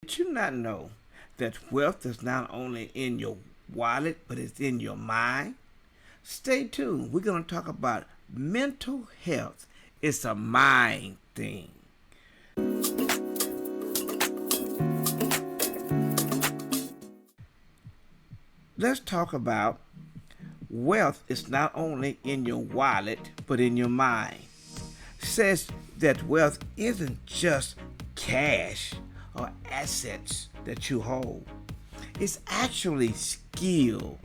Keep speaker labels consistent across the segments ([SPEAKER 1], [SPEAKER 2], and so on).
[SPEAKER 1] Did you not know that wealth is not only in your wallet, but it's in your mind? Stay tuned. We're going to talk about mental health. It's a mind thing. Let's talk about wealth is not only in your wallet, but in your mind. Says that wealth isn't just cash or assets that you hold. It's actually skill,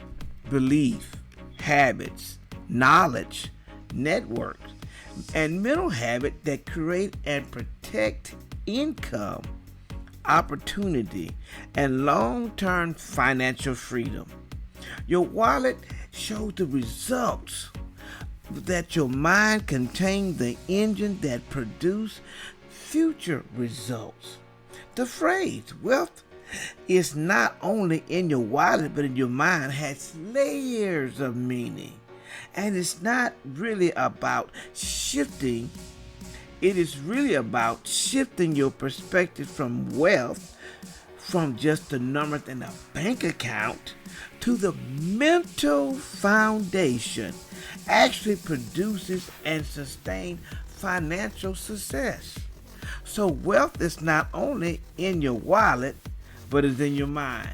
[SPEAKER 1] belief, habits, knowledge, networks, and mental habits that create and protect income, opportunity, and long-term financial freedom. Your wallet shows the results that your mind contains the engine that produce future results. The phrase wealth is not only in your wallet but in your mind has layers of meaning. And it's not really about shifting, it is really about shifting your perspective from wealth, from just the numbers in a bank account, to the mental foundation actually produces and sustains financial success. So wealth is not only in your wallet, but is in your mind.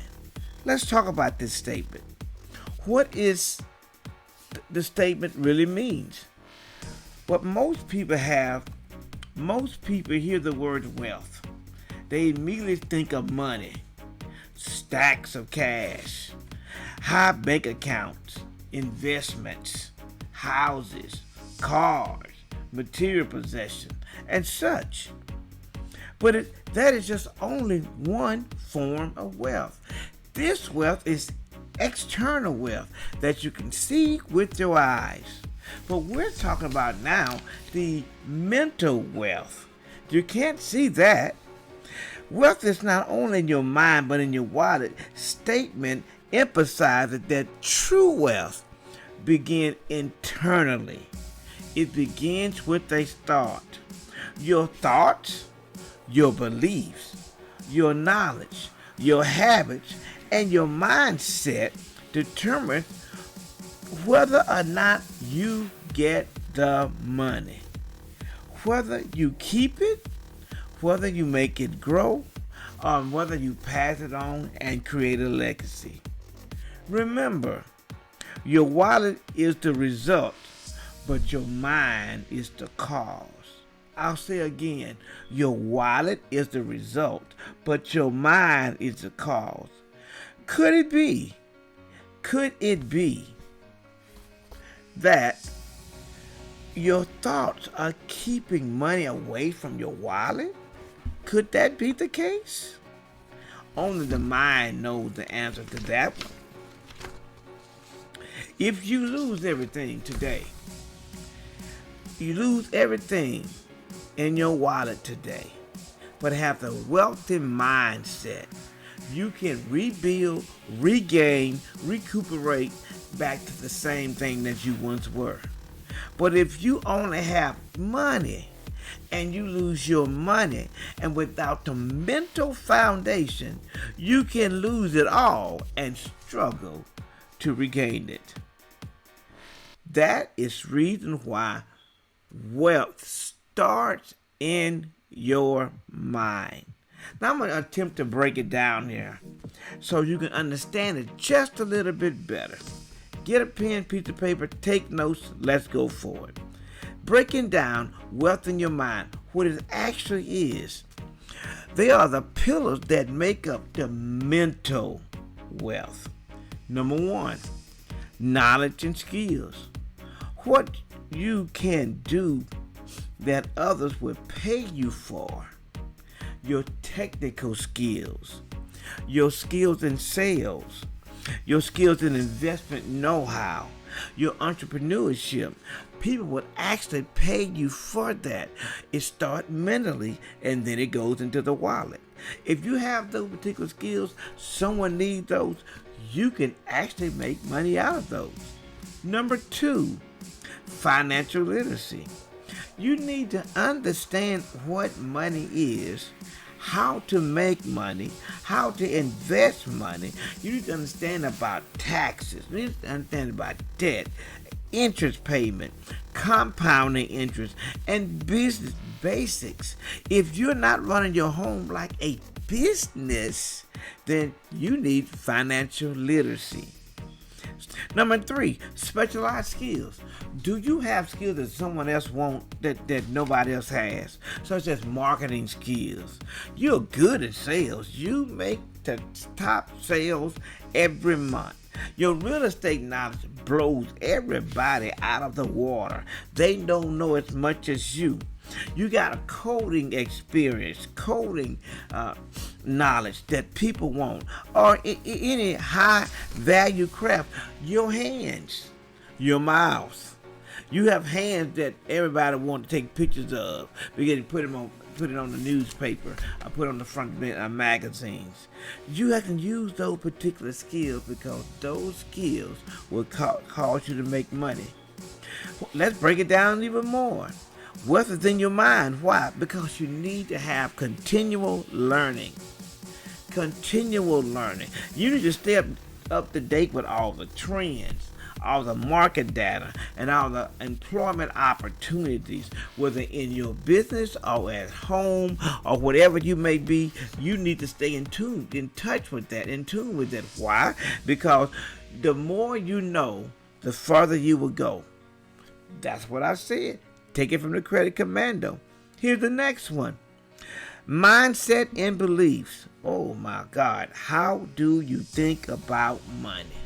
[SPEAKER 1] Let's talk about this statement. What is the statement really means? What most people hear the word wealth. They immediately think of money, stacks of cash, high bank accounts, investments, houses, cars, material possession, and such. But that is just only one form of wealth. This wealth is external wealth that you can see with your eyes. But we're talking about now the mental wealth. You can't see that. Wealth is not only in your mind but in your wallet. Statement emphasizes that true wealth begins internally. It begins with a thought. Your thoughts, your beliefs, your knowledge, your habits, and your mindset determine whether or not you get the money. Whether you keep it, whether you make it grow, or whether you pass it on and create a legacy. Remember, your wallet is the result, but your mind is the cause. I'll say again, your wallet is the result, but your mind is the cause. Could it be that your thoughts are keeping money away from your wallet? Could that be the case? Only the mind knows the answer to that one. If you lose everything today, you lose everything in your wallet today, but have the wealthy mindset, you can rebuild, regain, recuperate back to the same thing that you once were. But if you only have money and you lose your money, and without the mental foundation, you can lose it all and struggle to regain it. That is reason why wealth starts in your mind. Now I'm going to attempt to break it down here so you can understand it just a little bit better. Get a pen, piece of paper, take notes, let's go forward. Breaking down wealth in your mind, what it actually is. They are the pillars that make up the mental wealth. Number one, knowledge and skills. What you can do that others will pay you for. Your technical skills, your skills in sales, your skills in investment know-how, your entrepreneurship. People would actually pay you for that. It starts mentally and then it goes into the wallet. If you have those particular skills, someone needs those, you can actually make money out of those. Number two, financial literacy. You need to understand what money is, how to make money, how to invest money. You need to understand about taxes. You need to understand about debt, interest payment, compounding interest, and business basics. If you're not running your home like a business, then you need financial literacy. Number 3, specialized skills. Do you have skills that someone else won't, that nobody else has? Such as marketing skills. You're good at sales. You make the top sales every month. Your real estate knowledge blows everybody out of the water. They don't know as much as you. You got a coding experience, coding knowledge that people want, or any high value craft. Your hands, your mouth. You have hands that everybody want to take pictures of. Because you put it on the newspaper, or put on the front of magazines. You have to use those particular skills because those skills will cause you to make money. Let's break it down even more. Wealth is in your mind. Why? Because you need to have continual learning. Continual learning. You need to stay up to date with all the trends, all the market data, and all the employment opportunities, whether in your business or at home or whatever you may be. You need to stay in touch with that. Why? Because the more you know, the further you will go. That's what I said. Take it from the Credit Commando. Here's the next one. Mindset and beliefs. Oh my God. How do you think about money?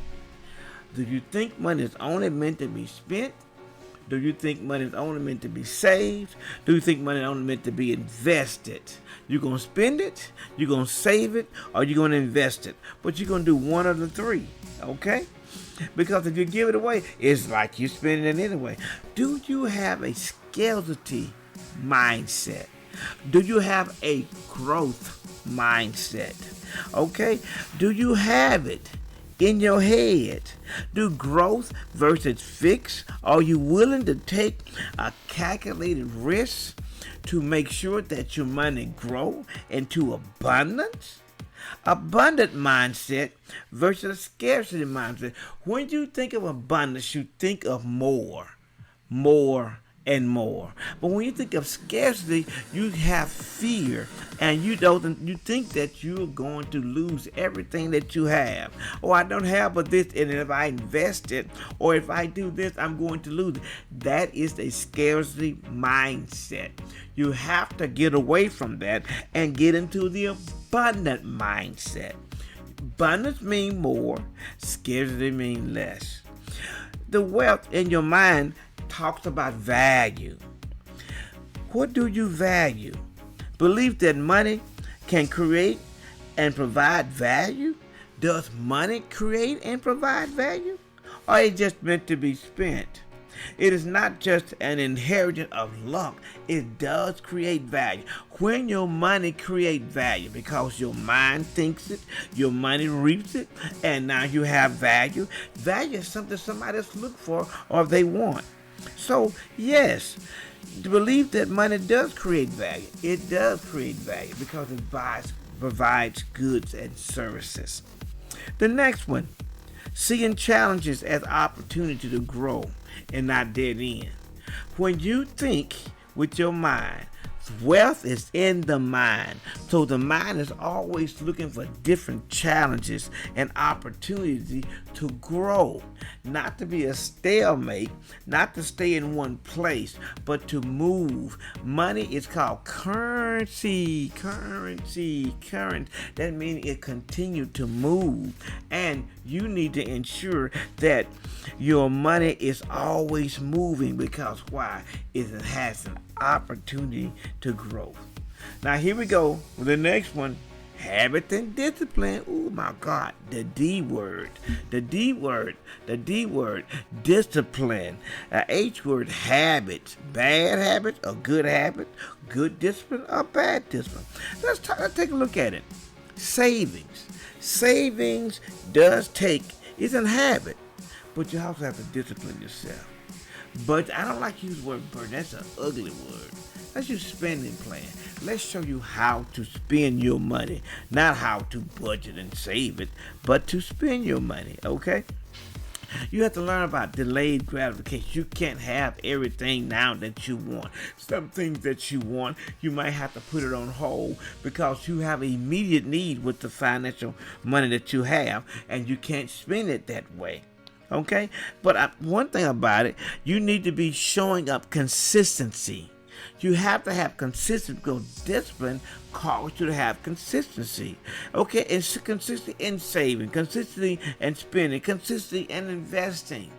[SPEAKER 1] Do you think money is only meant to be spent? Do you think money is only meant to be saved? Do you think money is only meant to be invested? You're going to spend it, you're going to save it, or you're going to invest it. But you're going to do one of the 3. Okay? Because if you give it away, it's like you're spending it anyway. Do you have a scarcity mindset? Do you have a growth mindset? Okay? Do you have it in your head? Do growth versus fix? Are you willing to take a calculated risk to make sure that your money grow into abundance? Abundant mindset versus scarcity mindset. When you think of abundance, you think of more, and more. But when you think of scarcity, you have fear, and you think that you're going to lose everything that you have. Oh, I don't have but this, and if I invest it, or if I do this, I'm going to lose it. That is a scarcity mindset. You have to get away from that and get into the abundant mindset. Abundance means more, scarcity means less. The wealth in your mind talks about value. What do you value? Believe that money can create and provide value? Does money create and provide value? Or is it just meant to be spent? It is not just an inheritance of luck. It does create value. When your money creates value, because your mind thinks it, your money reaps it, and now you have value. Value is something somebody else look for or they want. So, yes, to believe that money does create value. It does create value because it provides goods and services. The next one, seeing challenges as opportunity to grow and not dead end. When you think with your mind, wealth is in the mind. So the mind is always looking for different challenges and opportunity to grow. Not to be a stalemate, not to stay in one place, but to move. Money is called currency. That means it continues to move. And you need to ensure that your money is always moving, because why? It has an opportunity to grow. Now here we go with the next one. Habit and discipline. Oh my God, the D word, discipline. H word, habits. Bad habits or good habits, good discipline or bad discipline. Let's take a look at it. Savings it's a habit, but you also have to discipline yourself. But I don't like to use the word burden. That's an ugly word. Let's use spending plan. Let's show you how to spend your money, not how to budget and save it, but to spend your money, okay? You have to learn about delayed gratification. You can't have everything now that you want. Some things that you want, you might have to put it on hold because you have an immediate need with the financial money that you have, and you can't spend it that way. Okay? But one thing about it, you need to be showing up consistency. You have to have consistency because discipline calls you to have consistency. Okay, it's consistency in saving, consistency in spending, consistency in investing.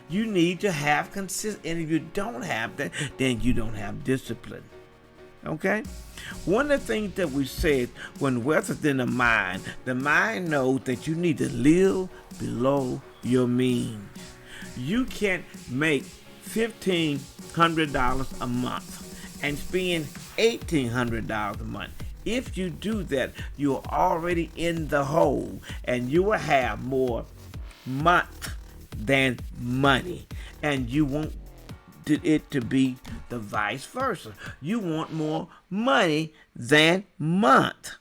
[SPEAKER 1] You need to have consistency, and if you don't have that, then you don't have discipline. Okay? One of the things that we said, when wealth is in the mind knows that you need to live below your means. You can't make $1,500 a month and spend $1,800 a month. If you do that, you're already in the hole, and you will have more month than money, and you want it to be the vice versa. You want more money than month.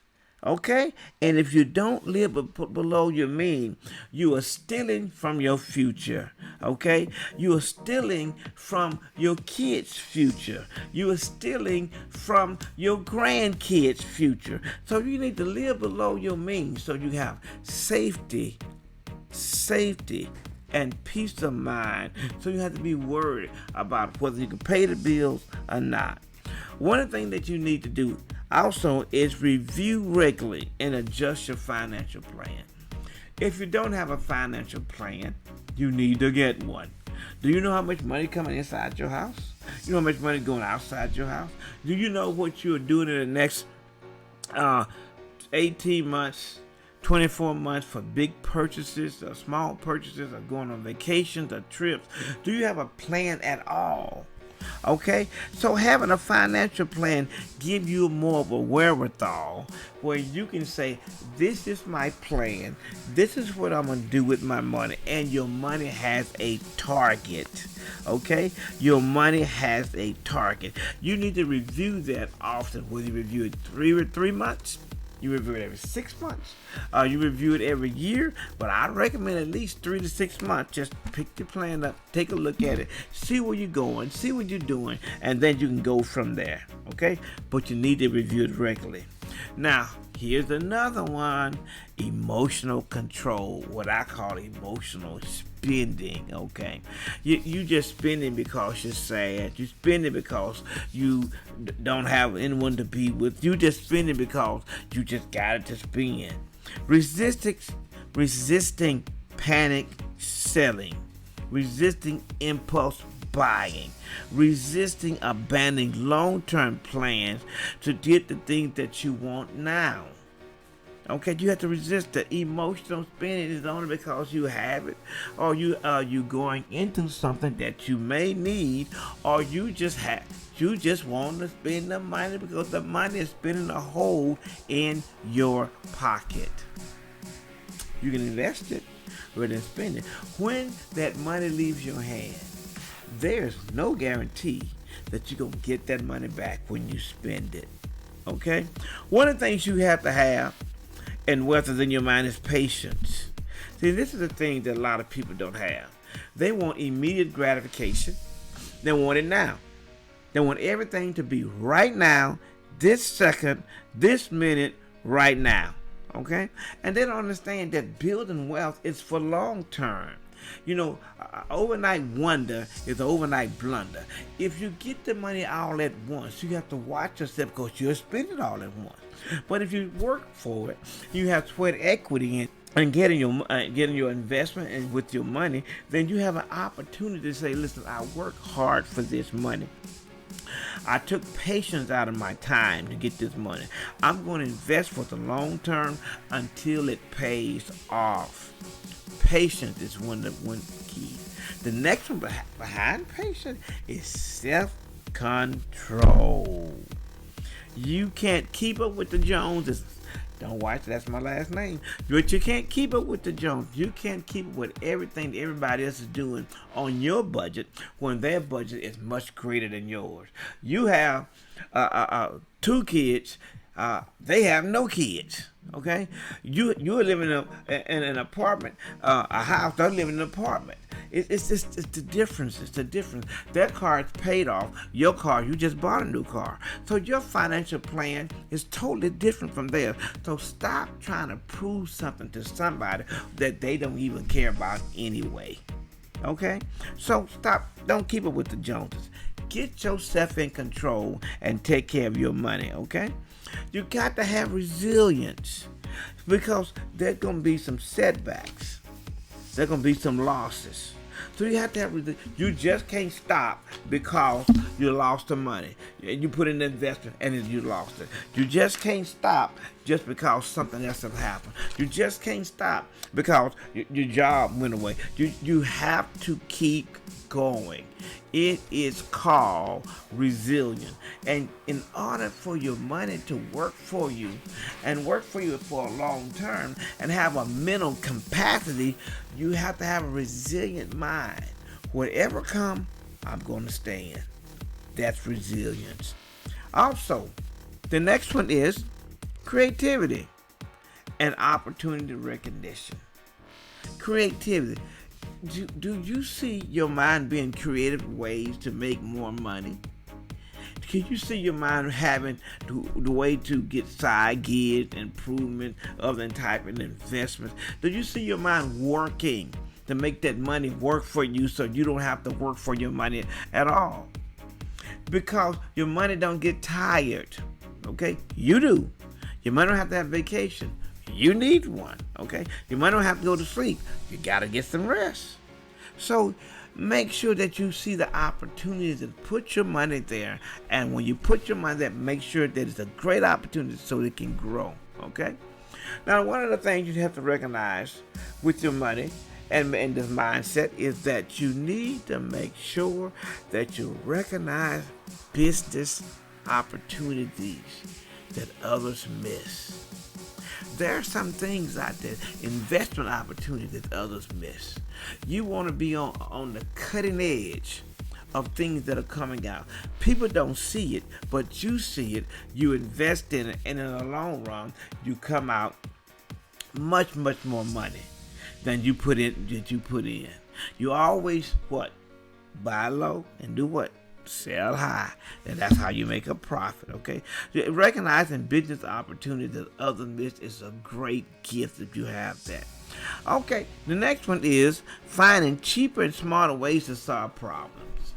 [SPEAKER 1] Okay? And if you don't live below your means, you are stealing from your future. Okay? You are stealing from your kids' future. You are stealing from your grandkids' future. So you need to live below your means so you have safety, and peace of mind. So you have to be worried about whether you can pay the bills or not. One of the things that you need to do also is review regularly and adjust your financial plan. If you don't have a financial plan, you need to get one. Do you know how much money coming inside your house? You know how much money going outside your house? Do you know what you're doing in the next 18 months, 24 months for big purchases or small purchases or going on vacations or trips? Do you have a plan at all? Okay, so having a financial plan gives you more of a wherewithal where you can say, this is my plan, this is what I'm going to do with my money, and your money has a target. Okay, your money has a target. You need to review that often, whether you review it 3 months, you review it every 6 months, you review it every year, but I recommend at least 3 to 6 months. Just pick your plan up, take a look at it, see where you're going, see what you're doing, and then you can go from there, okay? But you need to review it regularly. Now, here's another one, emotional control, what I call emotional spending, okay? You just spending because you're sad. You spending because you don't have anyone to be with. You just spending because you just got it to spend. Resisting panic selling. Resisting impulse buying. Resisting abandoning long-term plans to get the things that you want now. Okay, you have to resist the emotional spending. Is only because you have it, or you going into something that you may need, or you just want to spend the money because the money is spinning a hole in your pocket. You can invest it rather than spend it. When that money leaves your hand, there's no guarantee that you're gonna get that money back when you spend it. Okay, one of the things you have to have, and wealth is in your mind, is patience. See, this is the thing that a lot of people don't have. They want immediate gratification. They want it now. They want everything to be right now, this second, this minute, right now. Okay? And they don't understand that building wealth is for long term. You know, overnight wonder is an overnight blunder. If you get the money all at once, you have to watch yourself because you'll spend it all at once. But if you work for it, you have sweat equity in and getting your investment and with your money, then you have an opportunity to say, listen, I work hard for this money. I took patience out of my time to get this money. I'm going to invest for the long term until it pays off. Patience is one key. The next one behind patience is self-control. You can't keep up with the Joneses. Don't watch, that's my last name. But you can't keep up with the Jones. You can't keep up with everything that everybody else is doing on your budget when their budget is much greater than yours. You have 2 kids. They have no kids. Okay, you're living in an apartment, a house. They're living in an apartment. It's the difference. It's the difference. Their car is paid off. Your car, you just bought a new car. So your financial plan is totally different from theirs. So stop trying to prove something to somebody that they don't even care about anyway. Okay? So stop. Don't keep up with the Joneses. Get yourself in control and take care of your money. Okay? You got to have resilience because there's going to be some setbacks. There's going to be some losses. So you have to have, you just can't stop because you lost the money. You put in the investment and then you lost it. You just can't stop just because something else has happened. You just can't stop because your job went away. You have to keep going. It is called resilience. And in order for your money to work for you and work for you for a long term and have a mental capacity, you have to have a resilient mind. Whatever comes, I'm going to stand. That's resilience. Also, the next one is creativity and opportunity recognition. Creativity. Do you see your mind being creative ways to make more money? Can you see your mind having the way to get side gigs, improvement of the type of investments? Do you see your mind working to make that money work for you so you don't have to work for your money at all? Because your money don't get tired, okay? You do. Your money don't have to have vacation. You need one, okay? You might not have to go to sleep. You got to get some rest. So make sure that you see the opportunities and put your money there. And when you put your money there, make sure that it's a great opportunity so it can grow, okay? Now, one of the things you have to recognize with your money and this mindset is that you need to make sure that you recognize business opportunities that others miss. There are some things out there, investment opportunities that others miss. You want to be on the cutting edge of things that are coming out. People don't see it, but you see it. You invest in it, and in the long run, you come out much more money than you put in. You always buy low and do what? Sell high, and that's how you make a profit. Okay, recognizing business opportunities that others miss is a great gift if you have that. Okay, the next one is finding cheaper and smarter ways to solve problems.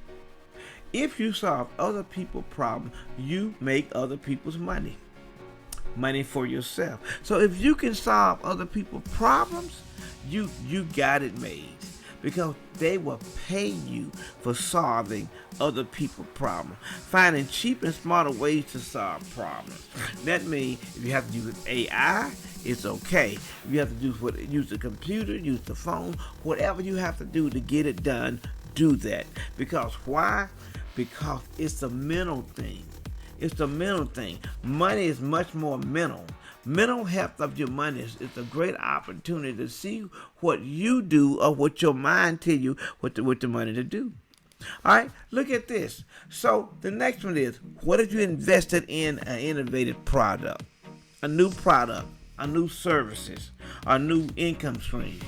[SPEAKER 1] If you solve other people's problems, you make other people's money for yourself. So if you can solve other people's problems, you got it made. Because they will pay you for solving other people's problems. Finding cheap and smarter ways to solve problems. That means if you have to use AI, it's okay. If you have to use the computer, use the phone, whatever you have to do to get it done, do that. Because why? Because it's a mental thing. It's a mental thing. Money is much more mental. Mental health of your money is a great opportunity to see what you do or what your mind tell you with the money to do. All right, look at this. So the next one is, what if you invested in an innovative product, a new services, a new income stream?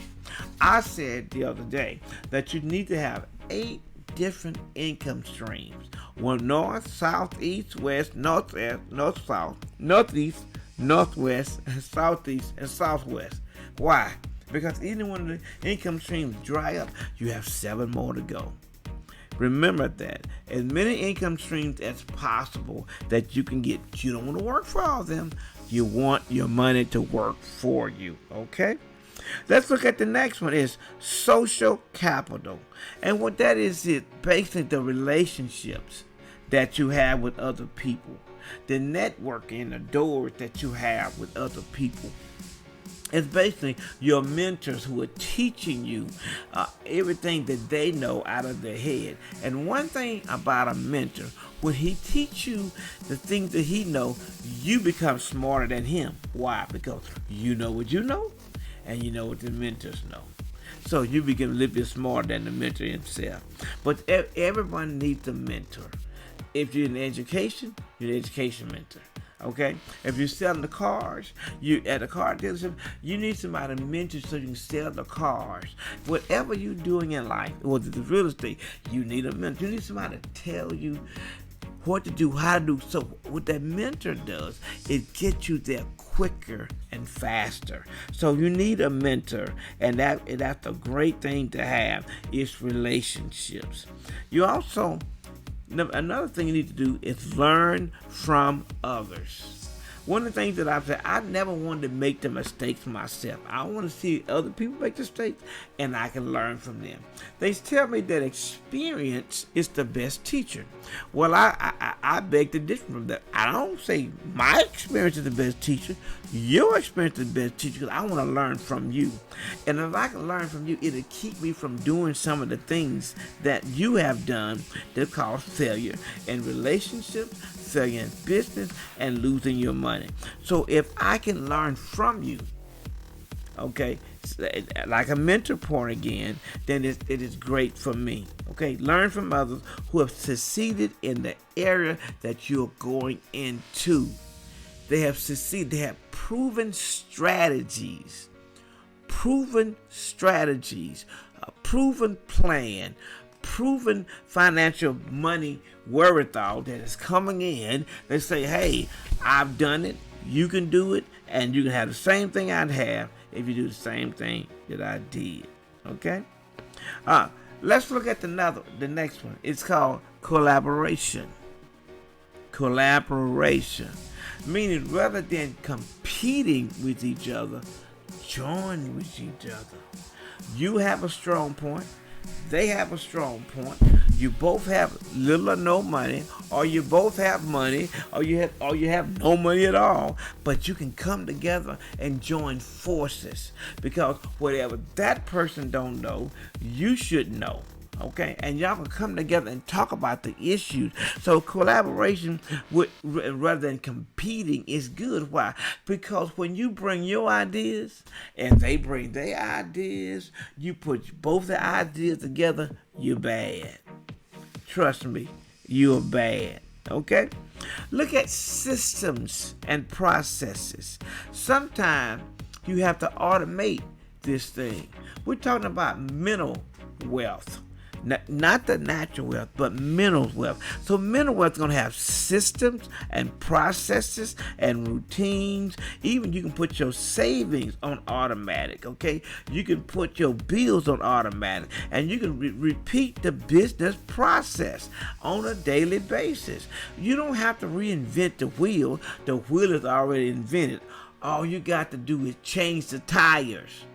[SPEAKER 1] I said the other day that you need to have 8 different income streams. One north, south, east, west, northwest, north, south, northeast, northwest, southeast, and southwest. Why? Because either one of the income streams dry up, you have 7 more to go. Remember that. As many income streams as possible that you can get. You don't want to work for all of them. You want your money to work for you. Okay? Let's look at the next one is social capital. And what that is basically the relationships that you have with other people. The networking, the doors that you have with other people. It's basically your mentors who are teaching you everything that they know out of their head. And one thing about a mentor, when he teach you the things that he know, you become smarter than him. Why? Because you know what you know, and you know what the mentors know. So you become a little bit smarter than the mentor himself. But everyone needs a mentor. If you're in education, you're an education mentor. Okay, if you're selling the cars, you at a car dealership, you need somebody to mentor so you can sell the cars. Whatever you're doing in life, whether it's real estate, you need a mentor. You need somebody to tell you what to do, how to do. So what that mentor does is get you there quicker and faster. So you need a mentor, and that's a great thing to have. Is relationships. You also, another thing you need to do is learn from others. One of the things that I've said, I never wanted to make the mistakes myself. I want to see other people make mistakes, and I can learn from them. They tell me that experience is the best teacher. Well, I beg to differ from that. I don't say my experience is the best teacher. Your experience is the best teacher, because I want to learn from you. And if I can learn from you, it'll keep me from doing some of the things that you have done that cause failure in relationships, failure in business, and losing your money. So if I can learn from you, okay, like a mentor point again, then it is great for me. Okay, learn from others who have succeeded in the area that you're going into. They have succeeded. They have proven strategies, a proven plan, proven financial money wherewithal that is coming in. They say, hey, I've done it, you can do it, and you can have the same thing I'd have if you do the same thing that I did. Okay? Let's look at the next one. It's called collaboration. Collaboration. Meaning, rather than competing with each other, join with each other. You have a strong point. They have a strong point. You both have little or no money, or you both have money, or you have no money at all. But you can come together and join forces, because whatever that person don't know, you should know. Okay, and y'all can come together and talk about the issues. So collaboration, rather than competing, is good. Why? Because when you bring your ideas and they bring their ideas, you put both the ideas together, you're bad. Trust me, you're bad. Okay? Look at systems and processes. Sometimes you have to automate this thing. We're talking about mental wealth. Not the natural wealth, but mental wealth. So mental wealth is going to have systems and processes and routines. Even you can put your savings on automatic, okay? You can put your bills on automatic. And you can repeat the business process on a daily basis. You don't have to reinvent the wheel. The wheel is already invented. All you got to do is change the tires.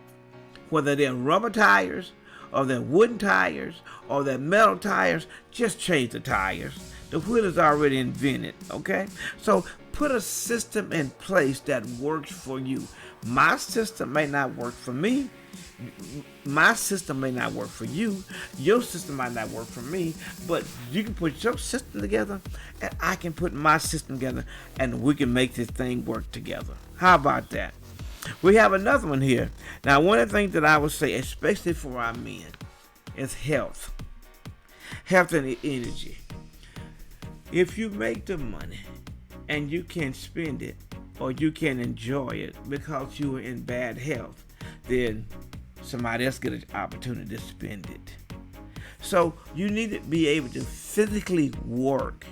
[SPEAKER 1] Whether they're rubber tires, or they're wooden tires, or they're metal tires, just change the tires. The wheel is already invented, okay? So put a system in place that works for you. My system may not work for me. My system may not work for you. Your system might not work for me. But you can put your system together, and I can put my system together, and we can make this thing work together. How about that? We have another one here. Now, one of the things that I would say, especially for our men, is health. Health and energy. If you make the money and you can't spend it, or you can't enjoy it because you are in bad health, then somebody else get an opportunity to spend it. So you need to be able to physically work,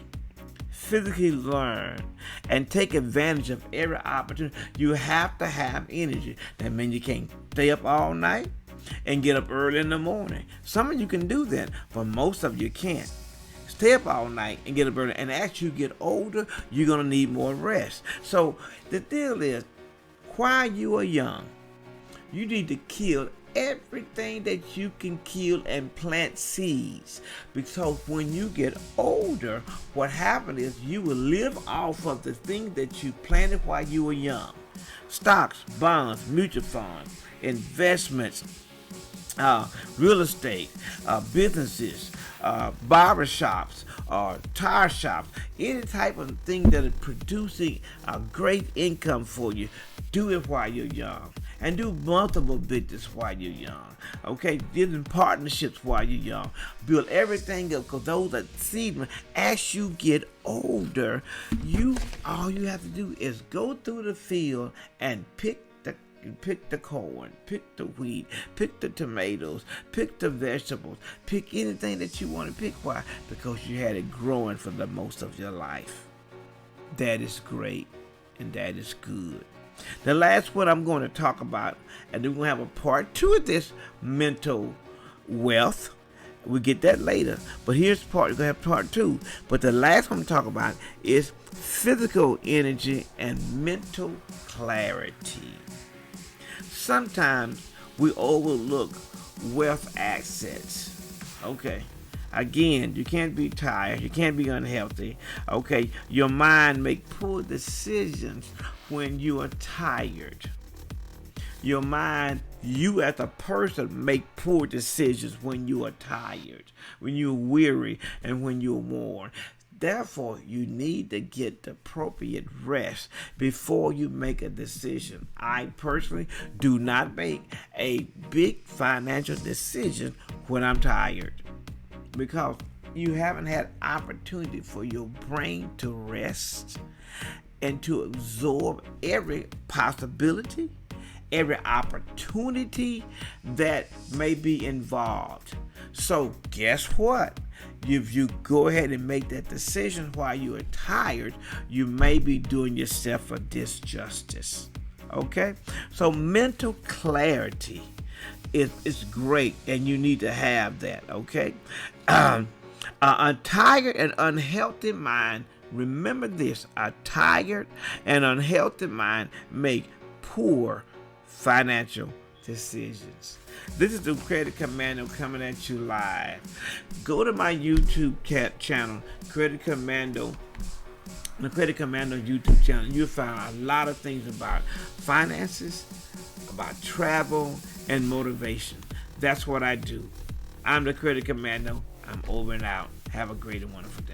[SPEAKER 1] physically learn, and take advantage of every opportunity. You have to have energy. That means you can't stay up all night and get up early in the morning. Some of you can do that, but most of you can't. Stay up all night and get up early. And as you get older, you're going to need more rest. So the deal is, while you are young, you need to kill everything that you can kill and plant seeds, because when you get older, what happens is you will live off of the thing that you planted while you were young. Stocks, bonds, mutual funds, investments, real estate, businesses, barber shops, tire shops, any type of thing that is producing a great income for you, do it while you're young. And do multiple business while you're young. Okay, get in partnerships while you're young. Build everything up, because those are seedmen. As you get older, all you have to do is go through the field and pick the corn, pick the wheat, pick the tomatoes, pick the vegetables, pick anything that you want to pick. Why? Because you had it growing for the most of your life. That is great, and that is good. The last one I'm going to talk about, and then we're going to have a part 2 of this, mental wealth. We'll get that later. But here's part, we're going to have part 2. But the last one I'm talking about is physical energy and mental clarity. Sometimes we overlook wealth assets. Okay. Again, you can't be tired. You can't be unhealthy. Okay. Your mind make poor decisions when you are tired. Your mind, you as a person, make poor decisions when you are tired, when you're weary, and when you're worn. Therefore, you need to get the appropriate rest before you make a decision. I personally do not make a big financial decision when I'm tired, because you haven't had opportunity for your brain to rest and to absorb every possibility, every opportunity that may be involved. So guess what? If you go ahead and make that decision while you are tired, you may be doing yourself a disjustice. Okay? So mental clarity is great, and you need to have that. Okay? A tired and unhealthy mind, remember this, a tired and unhealthy mind make poor financial decisions. This is the Credit Commando coming at you live. Go to my YouTube channel, Credit Commando. The Credit Commando YouTube channel. You'll find a lot of things about finances, about travel, and motivation. That's what I do. I'm the Credit Commando. I'm over and out. Have a great and wonderful day.